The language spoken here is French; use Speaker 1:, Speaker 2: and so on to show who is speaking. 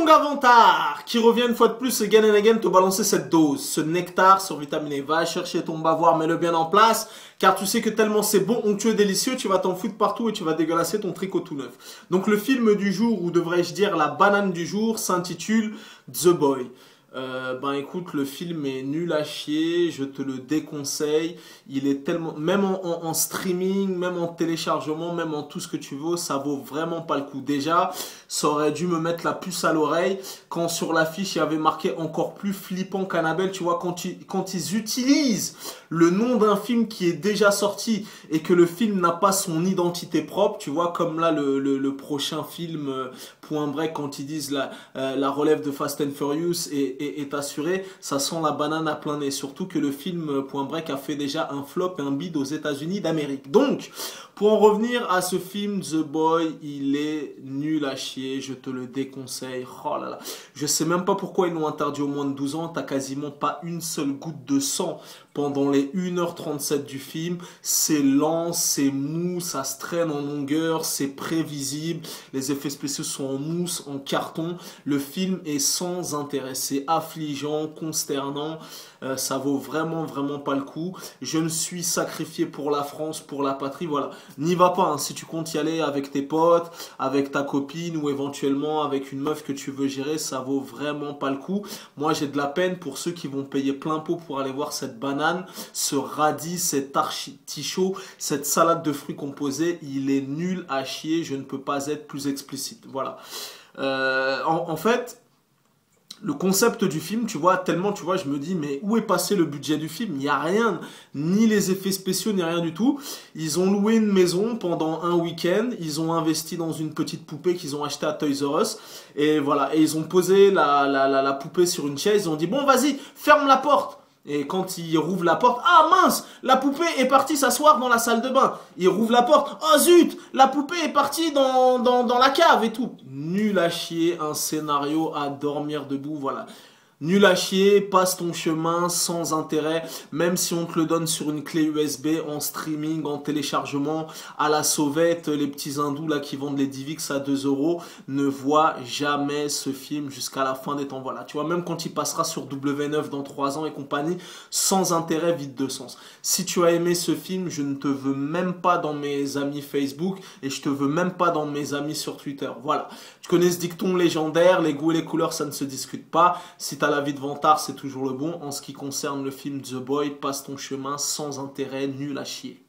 Speaker 1: Young Avantar qui revient une fois de plus again and again te balancer cette dose, ce nectar survitaminé. Va chercher ton bavoir, mets-le bien en place, car tu sais que tellement c'est bon, onctueux, délicieux, tu vas t'en foutre partout et tu vas dégueulasser ton tricot tout neuf. Donc le film du jour, ou devrais-je dire la banane du jour, s'intitule The Boy. Ben écoute, le film est nul à chier, je te le déconseille. Il est tellement, même en streaming, même en téléchargement, même en tout ce que tu veux, ça vaut vraiment pas le coup. Déjà, ça aurait dû me mettre la puce à l'oreille quand sur l'affiche il y avait marqué encore plus flippant qu'Annabelle. Tu vois, quand ils utilisent le nom d'un film qui est déjà sorti et que le film n'a pas son identité propre, tu vois, comme là le prochain film Point Break, quand ils disent la relève de Fast and Furious est assurée, ça sent la banane à plein nez. Surtout que le film Point Break a fait déjà un flop et un bid aux États-Unis d'Amérique. Donc, pour en revenir à ce film The Boy, il est nul à chier, je te le déconseille. Oh là là, je sais même pas pourquoi ils l'ont interdit aux moins de 12 ans, t'as quasiment pas une seule goutte de sang pendant les 1h37 du film. C'est lent, c'est mou, ça se traîne en longueur, c'est prévisible, les effets spéciaux sont en mousse, en carton. Le film est sans intérêt, c'est affligeant, consternant, ça vaut vraiment pas le coup. Je me suis sacrifié pour la France, pour la patrie, voilà. N'y va pas, hein, si tu comptes y aller avec tes potes, avec ta copine ou éventuellement avec une meuf que tu veux gérer, ça vaut vraiment pas le coup. Moi j'ai de la peine pour ceux qui vont payer plein pot pour aller voir cette banane, ce radis, cet artichaut, cette salade de fruits composés. Il est nul à chier, je ne peux pas être plus explicite, voilà. En fait, le concept du film, tu vois, tellement, tu vois, je me dis, mais où est passé le budget du film? Il n'y a rien, ni les effets spéciaux, ni rien du tout. Ils ont loué une maison pendant un week-end, ils ont investi dans une petite poupée qu'ils ont achetée à Toys R Us, et voilà, et ils ont posé la poupée sur une chaise, ils ont dit, bon, vas-y, ferme la porte. Et quand il rouvre la porte, ah mince, la poupée est partie s'asseoir dans la salle de bain. Il rouvre la porte, oh zut, la poupée est partie dans la cave et tout. Nul à chier, un scénario à dormir debout, voilà. Nul à chier, passe ton chemin sans intérêt, même si on te le donne sur une clé USB, en streaming, en téléchargement, à la sauvette, les petits hindous là qui vendent les DivX à 2 euros, ne voient jamais ce film jusqu'à la fin des temps. Voilà, tu vois, même quand il passera sur W9 dans 3 ans et compagnie, sans intérêt, vide de sens. Si tu as aimé ce film, je ne te veux même pas dans mes amis Facebook et je te veux même pas dans mes amis sur Twitter. Voilà, tu connais ce dicton légendaire, les goûts et les couleurs ça ne se discute pas. Si t'as la vie de vantard, c'est toujours le bon. En ce qui concerne le film The Boy, passe ton chemin sans intérêt, nul à chier.